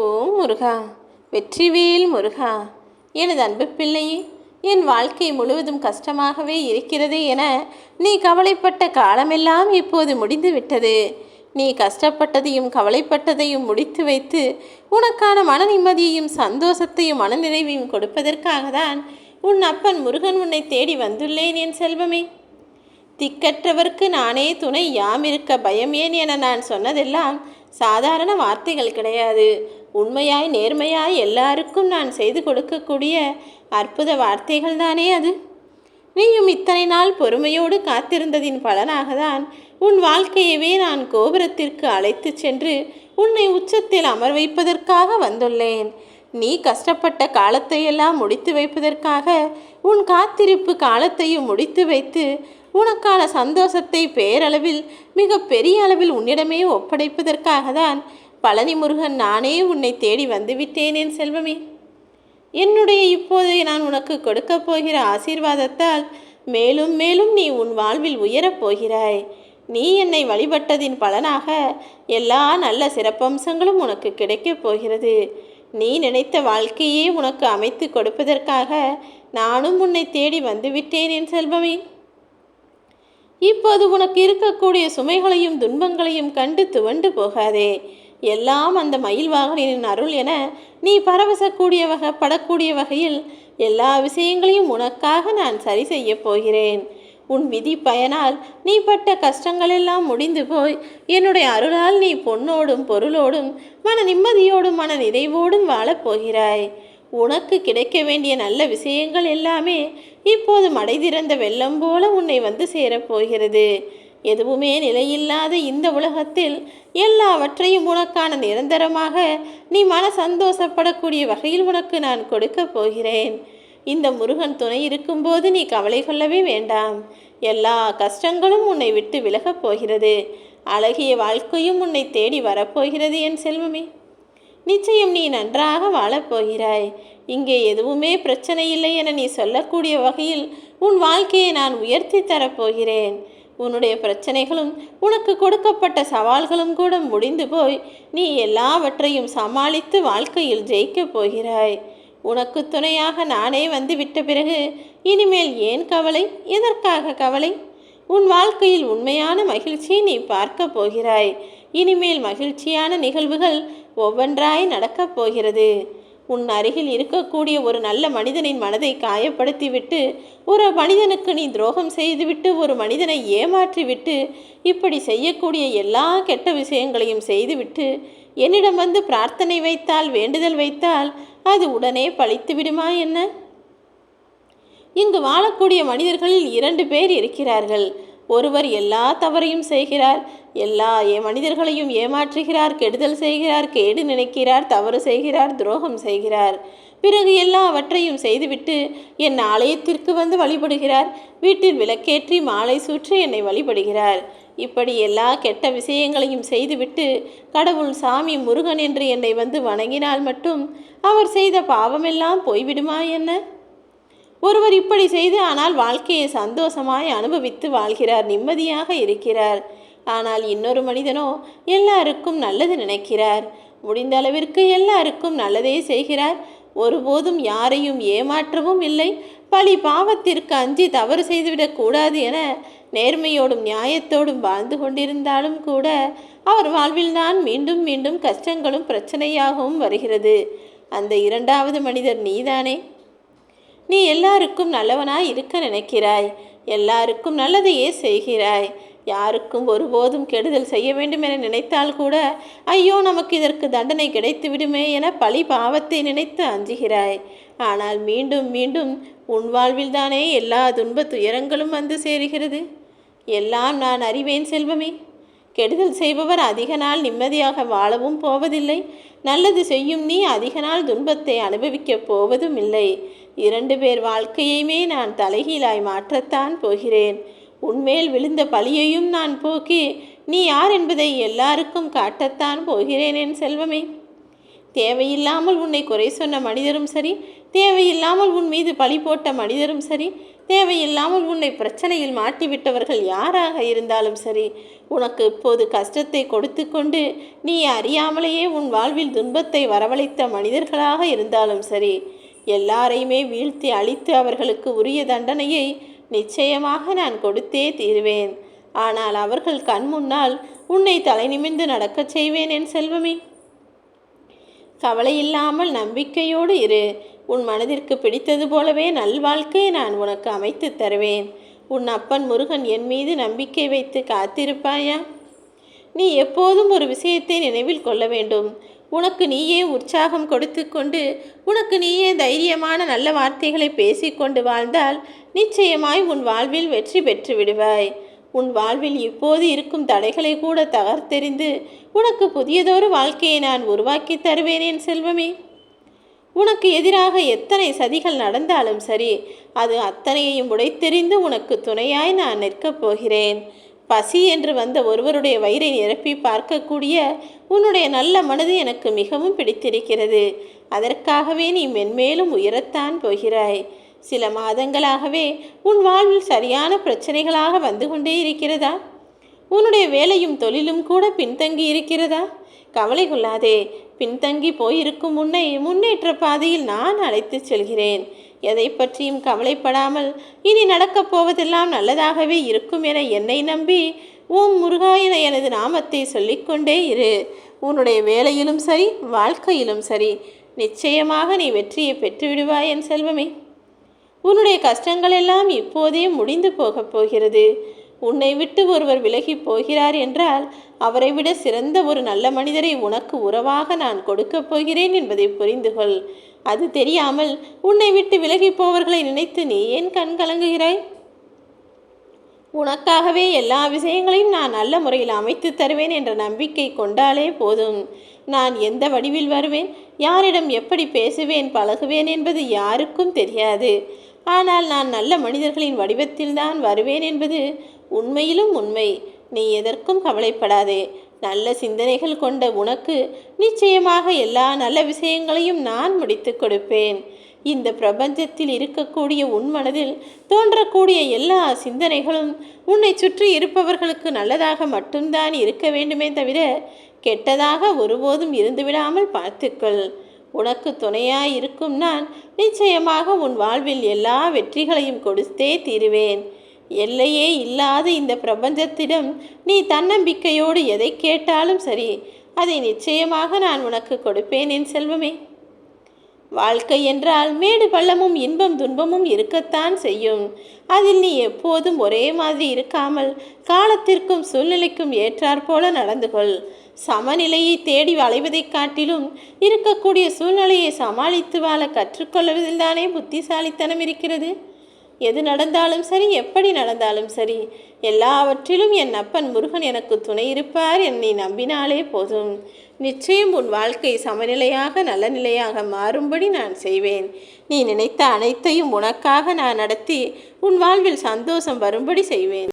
ஓம் முருகா, வெற்றிவேல் முருகா. எனது அன்பு பிள்ளையே, என் வாழ்க்கை முழுவதும் கஷ்டமாகவே இருக்கிறது என நீ கவலைப்பட்ட காலமெல்லாம் இப்போது முடிந்துவிட்டது. நீ கஷ்டப்பட்டதையும் கவலைப்பட்டதையும் முடித்து வைத்து உனக்கான மன நிம்மதியையும் சந்தோஷத்தையும் மனநிறைவையும் கொடுப்பதற்காக தான் உன் அப்பன் முருகன் உன்னை தேடி வந்துள்ளேன் என் செல்வமே. திக்கற்றவர்க்கு நானே துணை, யாம் இருக்க பயம் ஏன் என நான் சொன்னதெல்லாம் சாதாரண வார்த்தைகள் கிடையாது. உண்மையாய் நேர்மையாய் எல்லாருக்கும் நான் செய்து கொடுக்கக்கூடிய அற்புத வார்த்தைகள் தானே அது. நீயும் இத்தனை நாள் பொறுமையோடு காத்திருந்ததின் பலனாக தான் உன் வாழ்க்கையவே நான் கோபுரத்திற்கு அழைத்து சென்று உன்னை உச்சத்தில் அமர் வைப்பதற்காக வந்துள்ளேன். நீ கஷ்டப்பட்ட காலத்தையெல்லாம் முடித்து வைப்பதற்காக உன் காத்திருப்பு காலத்தையும் முடித்து வைத்து உனக்கான சந்தோஷத்தை பேரளவில் மிக பெரிய அளவில் உன்னிடமே ஒப்படைப்பதற்காக தான் பழனி முருகன் நானே உன்னை தேடி வந்துவிட்டேன் என் செல்வமே. என்னுடைய இப்போது நான் உனக்கு கொடுக்கப் போகிற ஆசீர்வாதத்தால் மேலும் மேலும் நீ உன் வாழ்வில் உயரப் போகிறாய். நீ என்னை வழிபட்டதின் பலனாக எல்லா நல்ல சிறப்பம்சங்களும் உனக்கு கிடைக்கப் போகிறது. நீ நினைத்த வாழ்க்கையே உனக்கு அமைத்து கொடுப்பதற்காக நானும் உன்னை தேடி வந்துவிட்டேன் என் செல்வமே. இப்போது உனக்கு இருக்கக்கூடிய சுமைகளையும் துன்பங்களையும் கண்டு துவண்டு போகாதே. எல்லாம் அந்த மயில்வாகனின் அருள் என நீ படக்கூடிய வகையில் எல்லா விஷயங்களையும் உனக்காக நான் சரி செய்ய போகிறேன். உன் விதி பயனால் நீ பட்ட கஷ்டங்களெல்லாம் முடிந்து போய் என்னுடைய அருளால் நீ பொன்னோடும் பொருளோடும் மன நிம்மதியோடும் மன நிறைவோடும் வாழப்போகிறாய். உனக்கு கிடைக்க வேண்டிய நல்ல விஷயங்கள் எல்லாமே இப்போது மடை திறந்த வெள்ளம் போல உன்னை வந்து சேரப்போகிறது. எதுவுமே நிலையில்லாத இந்த உலகத்தில் எல்லாவற்றையும் உனக்கான நிரந்தரமாக நீ மன சந்தோஷப்படக்கூடிய வகையில் உனக்கு நான் கொடுக்கப் போகிறேன். இந்த முருகன் துணை இருக்கும்போது நீ கவலை கொள்ளவே வேண்டாம். எல்லா கஷ்டங்களும் உன்னை விட்டு விலகப் போகிறது. அழகிய வாழ்க்கையும் உன்னை தேடி வரப்போகிறது என் செல்வமே. நிச்சயம் நீ நன்றாக வாழப்போகிறாய். இங்கே எதுவுமே பிரச்சனை இல்லை என நீ சொல்லக்கூடிய வகையில் உன் வாழ்க்கையை நான் உயர்த்தி தரப்போகிறேன். உன்னுடைய பிரச்சனைகளும் உனக்கு கொடுக்கப்பட்ட சவால்களும் கூட முடிந்து போய் நீ எல்லாவற்றையும் சமாளித்து வாழ்க்கையில் ஜெயிக்கப் போகிறாய். உனக்கு துணையாக நானே வந்து விட்ட பிறகு இனிமேல் ஏன் கவலை? எதற்காக கவலை? உன் வாழ்க்கையில் உண்மையான மகிழ்ச்சியை நீ பார்க்க போகிறாய். இனிமேல் மகிழ்ச்சியான நிகழ்வுகள் ஒவ்வொன்றாய் நடக்கப் போகிறது. உன் அருகில் இருக்கக்கூடிய ஒரு நல்ல மனிதனின் மனதை காயப்படுத்திவிட்டு ஒரு மனிதனுக்கு நீ துரோகம் செய்துவிட்டு ஒரு மனிதனை ஏமாற்றிவிட்டு இப்படி செய்யக்கூடிய எல்லா கெட்ட விஷயங்களையும் செய்துவிட்டு என்னிடம் வந்து பிரார்த்தனை வைத்தால், வேண்டுதல் வைத்தால் அது உடனே பழித்து விடுமா என்ன? இங்கு வாழக்கூடிய மனிதர்களில் 2 பேர் இருக்கிறார்கள். ஒருவர் எல்லா தவறையும் செய்கிறார், எல்லா மனிதர்களையும் ஏமாற்றுகிறார், கெடுதல் செய்கிறார், கேடு நினைக்கிறார், தவறு செய்கிறார், துரோகம் செய்கிறார். பிறகு எல்லாவற்றையும் செய்துவிட்டு என் ஆலயத்திற்கு வந்து வழிபடுகிறார். வீட்டில் விளக்கேற்றி மாலை சூற்றி என்னை வழிபடுகிறார். இப்படி எல்லா கெட்ட விஷயங்களையும் செய்துவிட்டு கடவுள், சாமி, முருகன் என்று என்னை வந்து வணங்கினால் மட்டும் அவர் செய்த பாவமெல்லாம் போய்விடுமா என்ன? ஒருவர் இப்படி செய்து ஆனால் வாழ்க்கையை சந்தோஷமாய் அனுபவித்து வாழ்கிறார், நிம்மதியாக இருக்கிறார். ஆனால் இன்னொரு மனிதனோ எல்லாருக்கும் நல்லது நினைக்கிறார். முடிந்த அளவிற்கு எல்லாருக்கும் நல்லதே செய்கிறார். ஒருபோதும் யாரையும் ஏமாற்றவும் இல்லை. பழி பாவத்திற்கு அஞ்சி தவறு செய்துவிடக்கூடாது என நேர்மையோடும் நியாயத்தோடும் வாழ்ந்து கொண்டிருந்தாலும் கூட அவர் வாழ்வில்தான் மீண்டும் மீண்டும் கஷ்டங்களும் பிரச்சனையாகவும் வருகிறது. அந்த 2வது மனிதர் நீதானே. நீ எல்லாருக்கும் நல்லவனாய் இருக்க நினைக்கிறாய். எல்லாருக்கும் நல்லதையே செய்கிறாய். யாருக்கும் ஒருபோதும் கெடுதல் செய்ய வேண்டும் என நினைத்தால் கூட ஐயோ நமக்கு இதற்கு தண்டனை கிடைத்து விடுமே என பழி பாவத்தை நினைத்து அஞ்சுகிறாய். ஆனால் மீண்டும் மீண்டும் உன் வாழ்வில் தானே எல்லா துன்ப துயரங்களும் வந்து சேருகிறது. எல்லாம் நான் அறிவேன் செல்வமே. கெடுதல் செய்பவர் அதிக நாள் நிம்மதியாக வாழவும் போவதில்லை. நல்லது செய்யும் நீ அதிக நாள் துன்பத்தை அனுபவிக்கப் போவதும் இல்லை. 2 பேர் வாழ்க்கையுமே நான் தலைகீழாய் மாற்றத்தான் போகிறேன். உன்மேல் விழுந்த பழியையும் நான் போக்கி நீ யார் என்பதை எல்லாருக்கும் காட்டத்தான் போகிறேன் என் செல்வமே. தேவையில்லாமல் உன்னை குறை சொன்ன மனிதரும் சரி, தேவையில்லாமல் உன் மீது பழி போட்ட மனிதரும் சரி, தேவையில்லாமல் உன்னை பிரச்சனையில் மாட்டிவிட்டவர்கள் யாராக இருந்தாலும் சரி, உனக்கு இப்போது கஷ்டத்தை கொடுத்து கொண்டு நீ அறியாமலேயே உன் வாழ்வில் துன்பத்தை வரவழைத்த மனிதர்களாக இருந்தாலும் சரி, எல்லாரையுமே வீழ்த்தி அழித்து அவர்களுக்கு உரிய தண்டனையை நிச்சயமாக நான் கொடுத்தே தீருவேன். ஆனால் அவர்கள் கண் முன்னால் உன்னை தலை நிமிர்ந்து நடக்கச் செய்வேன் என் செல்வமே. கவலையில்லாமல் நம்பிக்கையோடு இரு. உன் மனதிற்கு பிடித்தது போலவே நல்வாழ்க்கையை நான் உனக்கு அமைத்து தருவேன். உன் அப்பன் முருகன் என் மீது நம்பிக்கை வைத்து காத்திருப்பாயா? நீ எப்போதும் ஒரு விஷயத்தை நினைவில் கொள்ள வேண்டும். உனக்கு நீயே உற்சாகம் கொடுத்து கொண்டு, உனக்கு நீயே தைரியமான நல்ல வார்த்தைகளை பேசிக்கொண்டு வாழ்ந்தால் நிச்சயமாய் உன் வாழ்வில் வெற்றி பெற்று விடுவாய். உன் வாழ்வில் இப்போது இருக்கும் தடைகளை கூட தகர்த்தெறிந்து உனக்கு புதியதொரு வாழ்க்கையை நான் உருவாக்கி தருவேன் என் செல்வமே. உனக்கு எதிராக எத்தனை சதிகள் நடந்தாலும் சரி, அது அத்தனையையும் உடைத்தெறிந்து உனக்கு துணையாய் நான் நிற்கப் போகிறேன். பசி என்று வந்த ஒருவருடைய வயிறை நிரப்பி பார்க்கக்கூடிய உன்னுடைய நல்ல மனது எனக்கு மிகவும் பிடித்திருக்கிறது. அதற்காகவே நீ மென்மேலும் உயரத்தான் போகிறாய். சில மாதங்களாகவே உன் வாழ்வில் சரியான பிரச்சனைகளாக வந்து கொண்டே இருக்கிறதா? உன்னுடைய வேலையும் தொழிலும் கூட பின்தங்கி இருக்கிறதா? கவலை கொள்ளாதே. பின்தங்கி போயிருக்கும் உன்னை முன்னேற்ற பாதையில் நான் அழைத்து செல்கிறேன். எதை பற்றியும் கவலைப்படாமல் இனி நடக்கப் போவதெல்லாம் நல்லதாகவே இருக்கும் என என்னை நம்பி ஓம் முருகா என எனது நாமத்தை சொல்லிக்கொண்டே இரு. உன்னுடைய வேலையிலும் சரி, வாழ்க்கையிலும் சரி, நிச்சயமாக நீ வெற்றியை பெற்றுவிடுவாய் என் செல்வமே. உன்னுடைய கஷ்டங்கள் எல்லாம் இப்போதே முடிந்து போகப் போகிறது. உன்னை விட்டு ஒருவர் விலகி போகிறார் என்றால் அவரை விட சிறந்த ஒரு நல்ல மனிதரை உனக்கு உறவாக நான் கொடுக்கப் போகிறேன் என்பதை புரிந்து கொள். அது தெரியாமல் உன்னை விட்டு விலகி போவர்களை நினைத்து நீ ஏன் கண் கலங்குகிறாய்? உனக்காகவே எல்லா விஷயங்களையும் நான் நல்ல முறையில் அமைத்து தருவேன் என்ற நம்பிக்கை கொண்டாலே போதும். நான் எந்த வடிவில் வருவேன், யாரிடம் எப்படி பேசுவேன், பழகுவேன் என்பது யாருக்கும் தெரியாது. ஆனால் நான் நல்ல மனிதர்களின் வடிவத்தில்தான் வருவேன் என்பது உண்மையிலும் உண்மை. நீ எதற்கும் கவலைப்படாதே. நல்ல சிந்தனைகள் கொண்ட உனக்கு நிச்சயமாக எல்லா நல்ல விஷயங்களையும் நான் முடித்து கொடுப்பேன். இந்த பிரபஞ்சத்தில் இருக்கக்கூடிய உன் மனதில் தோன்றக்கூடிய எல்லா சிந்தனைகளும் உன்னை சுற்றி இருப்பவர்களுக்கு நல்லதாக மட்டும்தான் இருக்க வேண்டுமே தவிர கெட்டதாக ஒருபோதும் இருந்துவிடாமல் பார்த்துக்கொள். உனக்கு துணையாய் இருக்கும் நான் நிச்சயமாக உன் வாழ்வில் எல்லா வெற்றிகளையும் கொடுத்தே தீருவேன். எல்லையே இல்லாத இந்த பிரபஞ்சத்திடம் நீ தன்னம்பிக்கையோடு எதை கேட்டாலும் சரி, அதை நிச்சயமாக நான் உனக்கு கொடுப்பேன் என் செல்வமே. வாழ்க்கை என்றால் மேடு பள்ளமும் இன்பம் துன்பமும் இருக்கத்தான் செய்யும். அதில் நீ எப்போதும் ஒரே மாதிரி இருக்காமல் காலத்திற்கும் சூழ்நிலைக்கும் ஏற்றாற்போல நடந்து கொள். சமநிலையை தேடி அலைவதைக் காட்டிலும் இருக்கக்கூடிய சூழ்நிலையை சமாளித்து வாழ கற்றுக்கொள்வதில்தானே புத்திசாலித்தனம் இருக்கிறது. எது நடந்தாலும் சரி, எப்படி நடந்தாலும் சரி, எல்லாவற்றிலும் என் அப்பன் முருகன் எனக்கு துணை இருப்பார் என்னை நம்பினாலே போதும். நிச்சயம் உன் வாழ்க்கை சமநிலையாக நல்ல நிலையாக மாறும்படி நான் செய்வேன். நீ நினைத்த அனைத்தையும் உனக்காக நான் நடத்தி உன் வாழ்வில் சந்தோஷம் வரும்படி செய்வேன்.